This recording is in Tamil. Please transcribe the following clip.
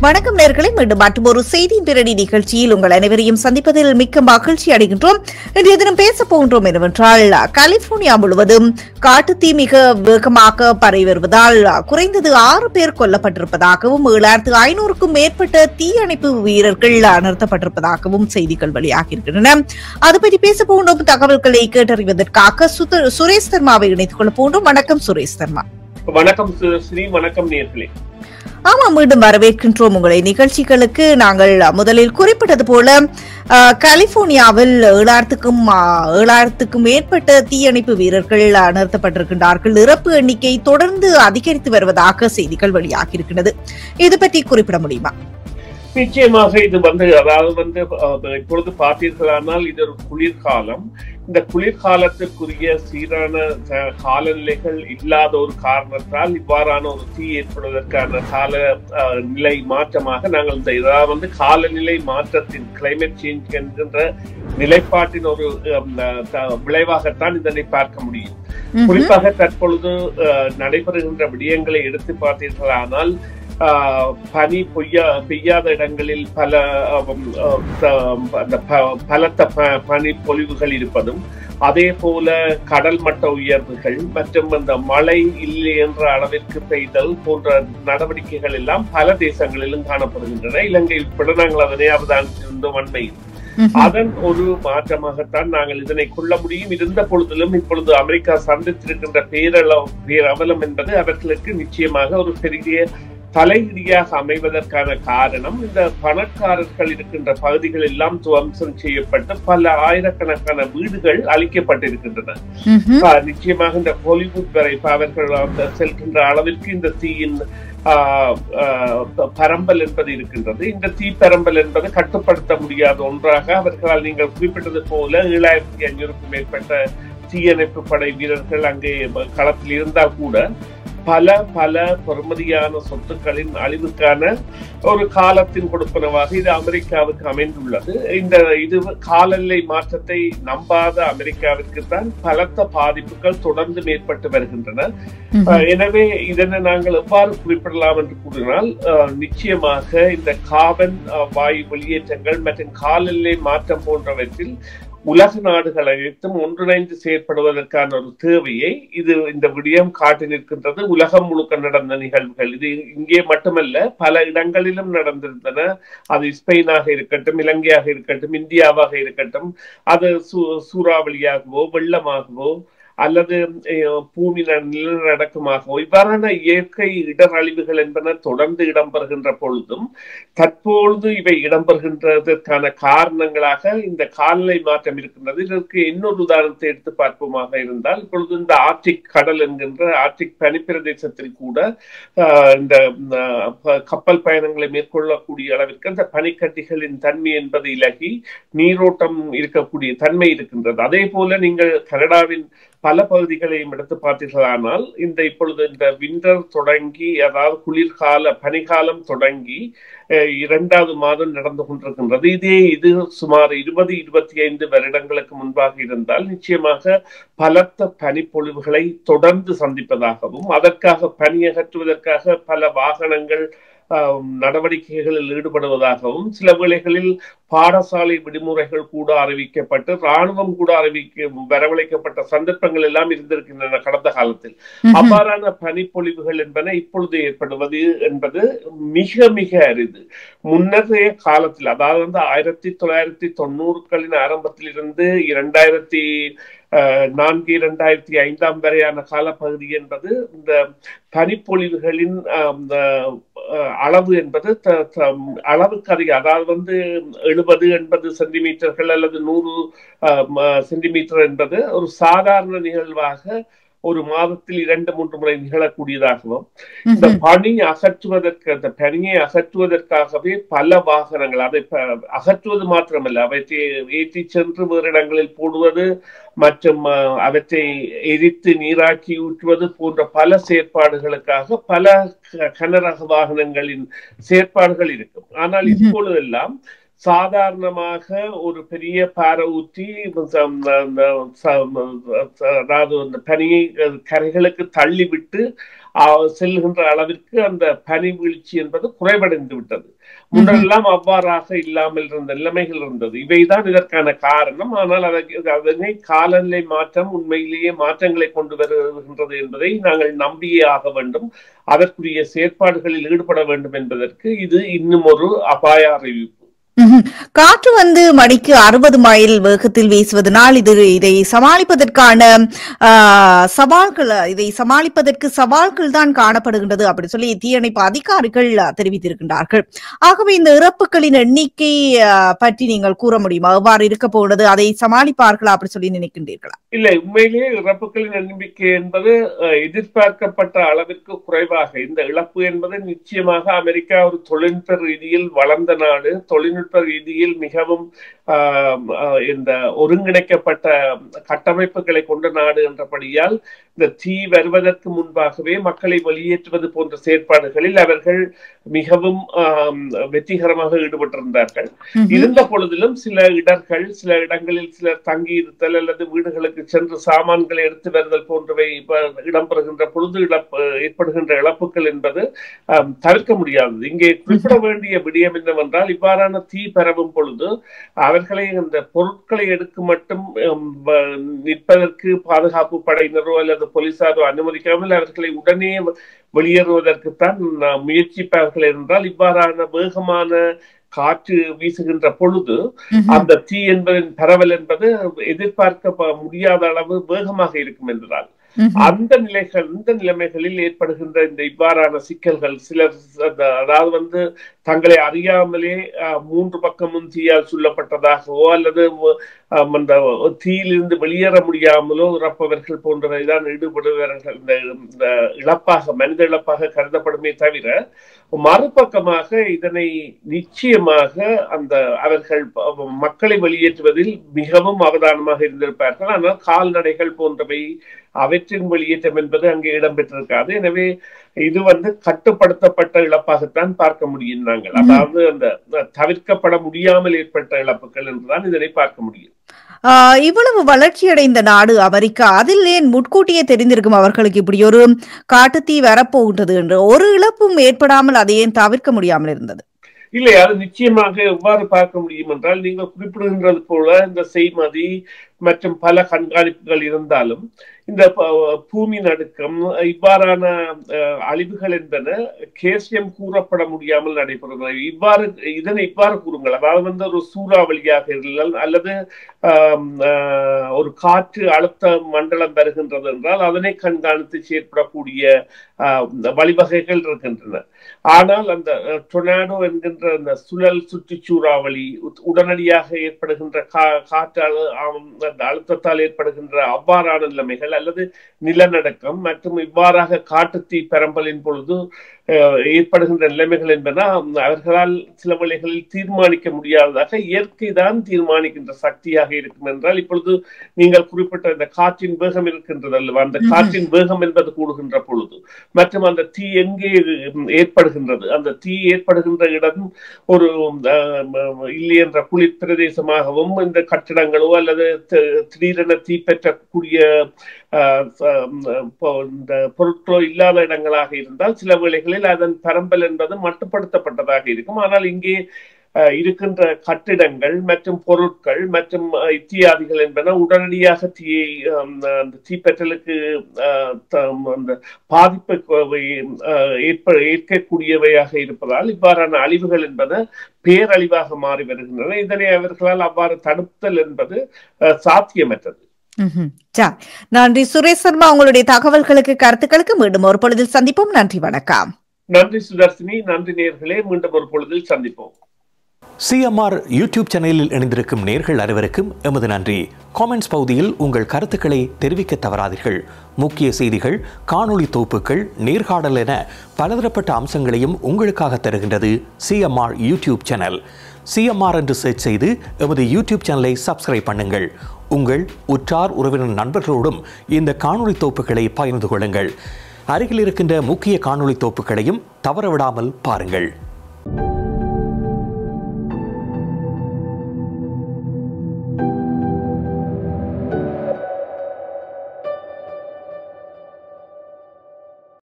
வணக்கம் நேயர்களே, மீண்டும் மற்றும் ஒரு செய்தி பிரடி நிகழ்ச்சியில் உங்கள் அனைவரையும் சந்திப்பதில் மிக்க மகிழ்ச்சி அடைகின்றோம். இன்றைய தினம் பேச போகின்றோம் என்னவென்றால், கலிபோர்னியா முழுவதும் காட்டுத்தீ மிக வேகமாக பரவி வருவதால் குறைந்தது 6 பேர் கொல்லப்பட்டிருப்பதாகவும் 7500க்கும் மேற்பட்ட தீயணைப்பு வீரர்கள் நிறுத்தப்பட்டிருப்பதாகவும் செய்திகள் வெளியாகியிருக்கின்றன. அது பற்றி பேச போகின்றோம். தகவல்களை கேட்டறிவதற்காக சுரேஷ் தர்மாவை இணைத்துக் கொள்ள போகின்றோம். வணக்கம் சுரேஷ் தர்மா. வணக்கம் ஸ்ரீ. வணக்கம் நேயர்களே. ஆமா, மீண்டும் வரவேற்கின்றோம் உங்களை நிகழ்ச்சிகளுக்கு. நாங்கள் முதலில் குறிப்பிட்டது போல கலிபோர்னியாவில் 7000க்கும் மேற்பட்ட தீயணைப்பு வீரர்கள் நிறுத்தப்பட்டிருக்கின்றார்கள். இறப்பு எண்ணிக்கை தொடர்ந்து அதிகரித்து வருவதாக செய்திகள் வெளியாகியிருக்கிறது. இது பற்றி குறிப்பிட முடியுமா? நிச்சயமாக இது அதாவது இப்பொழுது பார்த்தீர்களானால் இது ஒரு குளிர்காலம். இந்த குளிர்காலத்திற்குரிய சீரான காலநிலைகள் இல்லாத ஒரு காரணத்தால் இவ்வாறான ஒரு தீ ஏற்படுவதற்கான கால நிலை மாற்றமாக நாங்கள் இந்த காலநிலை மாற்றத்தின் கிளைமேட் சேஞ்ச் என்கின்ற நிலைப்பாட்டின் ஒரு விளைவாகத்தான் இதனை பார்க்க முடியும். குறிப்பாக தற்பொழுது நடைபெறுகின்ற விடயங்களை எடுத்து பார்த்தீர்களானால் பனி பெய்யாத இடங்களில் பலத்த பனி பொழிவுகள் இருப்பதும், அதே போல கடல் மட்ட உயர்வுகள் மற்றும் அந்த மழை இல்லை என்ற அளவிற்கு பெய்தல் போன்ற நடவடிக்கைகள் எல்லாம் பல தேசங்களிலும் காணப்படுகின்றன. இலங்கை உட்பட நாங்கள் அதனை அவதானித்திருந்தோம் அண்மையில். அதன் ஒரு மாற்றமாகத்தான் நாங்கள் இதனை கொள்ள முடியும். இருந்த பொழுதிலும் இப்பொழுது அமெரிக்கா சந்தித்திருக்கின்ற பேரவலம் என்பது அவர்களுக்கு நிச்சயமாக ஒரு பெரிய தலையிடியாக அமைவதற்கான காரணம், இந்த பணக்காரர்கள் இருக்கின்ற பகுதிகள் எல்லாம் துவம்சம் செய்யப்பட்டு பல ஆயிரக்கணக்கான வீடுகள் அழிக்கப்பட்டிருக்கின்றன. நிச்சயமாக இந்த ஹாலிவுட் வரை அவர்கள் செல்கின்ற அளவிற்கு இந்த தீயின் பரம்பல் என்பது இருக்கின்றது. இந்த தீ பரம்பல் என்பது கட்டுப்படுத்த முடியாத ஒன்றாக அவர்களால், நீங்கள் குறிப்பிட்டது போல 7500க்கும் மேற்பட்ட தீயணைப்பு படை வீரர்கள் அங்கே களத்தில் இருந்தால் கூட பல பெறுமதியான சொத்துக்களின் அழிவுக்கான ஒரு காலத்தின் கொடுப்பனவாக இது அமெரிக்காவுக்கு அமைந்துள்ளது. இது காலநிலை மாற்றத்தை நம்பாத அமெரிக்காவிற்கு தான் பலத்த பாதிப்புகள் தொடர்ந்து ஏற்பட்டு வருகின்றன. எனவே இதனை நாங்கள் எவ்வாறு குறிப்பிடலாம் என்று கூறினால், நிச்சயமாக இந்த கார்பன் வாயு வெளியேற்றங்கள் மற்றும் காலநிலை மாற்றம் போன்றவற்றில் உலக நாடுகள் அனைத்தும் ஒன்றிணைந்து செயற்படுவதற்கான ஒரு தேவையை இந்த விடயம் காட்டி நிற்கின்றது. உலகம் முழுக்க நடந்த நிகழ்வுகள் இது இங்கே மட்டுமல்ல, பல இடங்களிலும் நடந்திருந்தன. அது ஸ்பெயினாக இருக்கட்டும், இலங்கையாக இருக்கட்டும், இந்தியாவாக இருக்கட்டும், அது சூறாவளியாகவோ வெள்ளமாகவோ அல்லது பூமி நிலநடுக்கமாகவோ இவ்வாறான இயற்கை இடரழிவுகள் என்பன தொடர்ந்து இடம்பெறுகின்ற பொழுதும் தற்பொழுது இவை இடம்பெறுகின்றதற்கான காரணங்களாக இந்த காலநிலை மாற்றம் இருக்கின்றது. இதற்கு இன்னொரு உதாரணத்தை எடுத்து பார்ப்போமாக இருந்தால், இப்பொழுது இந்த ஆர்டிக் கடல் என்கின்ற ஆர்டிக் பனிப்பிரதேசத்தில் கூட இந்த கப்பல் பயணங்களை மேற்கொள்ளக்கூடிய அளவிற்கு அந்த பனிக்கட்டிகளின் தன்மை என்பது இலகி நீரோட்டம் இருக்கக்கூடிய தன்மை இருக்கின்றது. அதே போல நீங்கள் கனடாவின் பல பகுதிகளையும் எடுத்து பார்த்தீர்களானால், இப்பொழுது இந்த விண்டர் தொடங்கி, அதாவது பனிகாலம் தொடங்கி 2வது மாதம் நடந்து கொண்டிருக்கின்றது. இது சுமார் 20-25 வருடங்களுக்கு முன்பாக இருந்தால் நிச்சயமாக பலத்த பனிப்பொழிவுகளை தொடர்ந்து சந்திப்பதாகவும், அதற்காக பனி அகற்றுவதற்காக பல வாகனங்கள் நடவடிக்கைகளில் ஈடுபடுவதாகவும், சில வேளைகளில் பாடசாலை விடுமுறைகள் கூட அறிவிக்கப்பட்டு ராணுவம் கூட வரவழைக்கப்பட்ட சந்தர்ப்பங்கள் எல்லாம் இருந்திருக்கின்றன கடந்த காலத்தில். அவ்வாறான பனிப்பொழிவுகள் என்பன இப்பொழுது ஏற்படுவது என்பது மிக மிக அரிது. முன்னதைய காலத்தில், அதாவது 1990களின் ஆரம்பத்தில் இருந்து 2004-2005 வரையான காலப்பகுதி என்பது இந்த பனிப்பொழிவுகளின் அளவு என்பது அளவுக்கு அதிகம், அதாவது 70-80 சென்டிமீட்டர்கள் அல்லது 100 சென்டிமீட்டர் என்பது ஒரு சாதாரண நிகழ்வாக ஒரு மாதத்தில் 2-3 முறை நிகழக்கூடியதாகவும், இந்த அந்த பனியை அகற்றுவதற்காகவே பல வாகனங்கள், அதை அகற்றுவது மாத்திரமல்ல, அவற்றை ஏற்றி சென்று வேறு இடங்களில் போடுவது மற்றும் அவற்றை எரித்து நீராக்கி ஊற்றுவது போன்ற பல செயற்பாடுகளுக்காக பல கனரக வாகனங்களின் செயற்பாடுகள் இருக்கும். ஆனால் இப்பொழுதெல்லாம் சாதாரணமாக ஒரு பெரிய பாறை ஊற்றி அதாவது அந்த பனியை கரைகளுக்கு தள்ளிவிட்டு செல்கின்ற அளவிற்கு அந்த பனி வீழ்ச்சி என்பது குறைவடைந்து விட்டது. முன்னெல்லாம் அவ்வாறாக இல்லாமல் இருந்த நிலைமைகள் இருந்தது. இவைதான் இதற்கான காரணம். ஆனால் அதனை காலநிலை மாற்றம் உண்மையிலேயே மாற்றங்களை கொண்டு வருகின்றது என்பதை நாங்கள் நம்பியே ஆக வேண்டும். அதற்குரிய செயற்பாடுகளில் ஈடுபட வேண்டும் என்பதற்கு இது இன்னும் ஒரு அபாய அறிவிப்பு. காற்று மணிக்கு 60 மைல் வேகத்தில் வீசுவதனால் இதை சமாளிப்பதற்கான சவால்கள் தான் காணப்படுகின்றது அப்படி சொல்லி தீயணைப்பு அதிகாரிகள் தெரிவித்திருக்கின்றார்கள். ஆகவே இந்த இறப்புகளின் எண்ணிக்கை பற்றி நீங்கள் கூற முடியுமா? எவ்வாறு இருக்க போகிறது? அதை சமாளிப்பார்களா அப்படி சொல்லி நினைக்கின்றீர்களா? இல்லை, உண்மையிலேயே இறப்புகளின் எண்ணிக்கை என்பது எதிர்பார்க்கப்பட்ட அளவிற்கு குறைவாக. இந்த இழப்பு என்பது நிச்சயமாக அமெரிக்கா ஒரு தொழில்நுட்ப ரீதியில் வளர்ந்த நாடு, தொழில்நுட்ப ரீதியில் மிகவும் இந்த ஒருங்கிணைக்கப்பட்ட கட்டமைப்புகளை கொண்ட நாடு என்றபடியால் இந்த தீ வருவதற்கு முன்பாகவே மக்களை வெளியேற்றுவது போன்ற செயற்பாடுகளில் அவர்கள் மிகவும் வெற்றிகரமாக ஈடுபட்டிருந்தார்கள். இருந்த பொழுதிலும் சில இடங்களில் சிலர் தங்கியிருத்தல் அல்லது வீடுகளுக்கு சென்று சாமான்களை எடுத்து வருதல் போன்றவை இடம்பெறுகின்ற பொழுது ஏற்படுகின்ற இழப்புகள் என்பது தவிர்க்க முடியாதது. இங்கே குறிப்பிட வேண்டிய விடயம் என்னவென்றால், இவ்வாறான தீ பரவும் பொழுது அவர்களை அந்த பொருட்களை எடுக்க மட்டும் நிற்பதற்கு பாதுகாப்பு படையினரோ அல்லது போலீசாரோ அனுமதிக்காமல் அவர்களை உடனே வெளியேறுவதற்குத்தான் முயற்சிப்பார்கள் என்றால், இவ்வாறான வேகமான காற்று வீசுகின்ற பொழுது அந்த தீ என்பதின் பரவல் என்பது எதிர்பார்க்க முடியாத அளவு வேகமாக இருக்கும் என்பதால் அந்த நிலைமைகளில் ஏற்படுகின்ற இந்த இவ்வாறான சிக்கல்கள் சிலர் அதாவது தங்களை அறியாமலே 3 பக்கமும் தீயால் சொல்லப்பட்டதாகவோ அல்லது அந்த தீயிலிருந்து வெளியேற முடியாமலோ இறப்பவர்கள் போன்றவைதான் ஈடுபடுவார்கள் இந்த இழப்பாக, மனித இழப்பாக கருதப்படுமே தவிர, மறுபக்கமாக இதனை நிச்சயமாக அவர்கள் மக்களை வெளியேற்றுவதில் மிகவும் அவதானமாக இருந்திருப்பார்கள். ஆனால் கால்நடைகள் போன்றவை அவற்றின் வெளியேற்றம் என்பது அங்கே இடம்பெற்றிருக்காது. எனவே இது கட்டுப்படுத்தப்பட்ட இழப்பாகத்தான் பார்க்க முடியும் நாங்கள். அதாவது அந்த தவிர்க்கப்பட முடியாமல் ஏற்பட்ட இழப்புகள் என்றுதான் இதனை பார்க்க முடியும். இவ்வளவு வளர்ச்சியடைந்த நாடு அமெரிக்கா, அதில் ஏன் முன்கூட்டியே தெரிந்திருக்கும் அவர்களுக்கு இப்படி ஒரு காட்டுத்தீ வரப்போகின்றது என்று? ஒரு இழப்பும் ஏற்படாமல் அதை ஏன் தவிர்க்க முடியாமல் இருந்தது? இல்லை, அது நிச்சயமாக எவ்வாறு பார்க்க முடியும் என்றால், நீங்கள் குறிப்பிடுகின்றது போல இந்த செய்மதி மற்றும் பல கண்காணிப்புகள் இருந்தாலும் இந்த பூமி நடுக்கம் இவ்வாறான அழிவுகள் என்பன கேசியம் கூறப்பட முடியாமல் நடைபெறுகிறது. இதனை இவ்வாறு கூறுங்கள். அதாவது ஒரு சூறாவளியாக இருந்தால் அல்லது ஒரு காற்று அழுத்த மண்டலம் வருகின்றது என்றால் அதனை கண்காணித்து செயற்படக்கூடிய வழிவகைகள் இருக்கின்றன. ஆனால் அந்த டொர்னாடோ என்கின்ற அந்த சுழல் சுற்றி சூறாவளி, உடனடியாக ஏற்படுகின்ற காற்றால் அழுத்தத்தால் ஏற்படுகின்ற அவ்வாறான நிலைமைகள் அல்லது நிலநடுக்கம் மற்றும் இவ்வாறாக காட்டுத்தீ பரம்பலின் பொழுது ஏற்படுகின்ற நிலைமைகள் என்பன அவர்களால் சில வேளைகளில் தீர்மானிக்க முடியாததாக இயற்கை தான் தீர்மானிக்கின்ற சக்தியாக இருக்கும் என்றால், இப்பொழுது நீங்கள் குறிப்பிட்ட இந்த காற்றின் வேகம் இருக்கின்றது அல்லவா, அந்த காற்றின் வேகம் என்பது கூடுகின்ற பொழுது மற்றும் அந்த தீ எங்கே ஏற்படுகின்றது, அந்த தீ ஏற்படுகின்ற இடம் ஒரு இல்லை என்ற குளிர் பிரதேசமாகவும் இந்த கட்டிடங்களோ அல்லது திடீரென தீ பெற்றக்கூடிய இந்த பொருட்களோ இல்லாத இடங்களாக இருந்தால் சில வேளைகளில் அதன் பரம்பல் என்பது மட்டுப்படுத்தப்பட்டதாக இருக்கும். ஆனால் இங்கே இருக்கின்ற கட்டிடங்கள் மற்றும் பொருட்கள் மற்றும் இத்தியாதிகள் என்பன உடனடியாக தீப்பற்றலுக்கு அந்த பாதிப்பை ஏற்கக்கூடியவையாக இருப்பதால் இவ்வாறான அழிவுகள் என்பன பேரழிவாக மாறி வருகின்றன. இதனை அவர்களால் அவ்வாறு தடுத்தல் என்பது சாத்தியமற்றது. நன்றி சுரேஷ் சர்மா, உங்களுடைய தகவல்களுக்கு கருத்துக்களுக்கு மீண்டும் ஒரு பொழுதில் சந்திப்போம். நன்றி, வணக்கம். நன்றி சுதர்சினி, நன்றி நேயர்களே, மீண்டும் ஒரு பொழுதில் சந்திப்போம். சிஎம்ஆர் யூடியூப் சேனலில் இணைந்திருக்கும் நேயர்கள் அனைவருக்கும் எமது நன்றி. காமெண்ட்ஸ் பகுதியில் உங்கள் கருத்துக்களை தெரிவிக்க தவறாதீர்கள். முக்கிய செய்திகள், காணொளி தொகுப்புகள், நேர்காணல் என பலதரப்பட்ட அம்சங்களையும் உங்களுக்காக தருகின்றது சிஎம்ஆர் யூடியூப் சேனல். சிஎம்ஆர் என்று சர்ச் செய்து எமது யூடியூப் சேனலை சப்ஸ்கிரைப் பண்ணுங்கள். உங்கள் உற்றார் உறவினர் நண்பர்களோடும் இந்த காணொளி தொகுப்புகளை பகிர்ந்து கொள்ளுங்கள். அருகில் இருக்கின்ற முக்கிய காணொளி தொகுப்புகளையும் தவறவிடாமல் பாருங்கள்.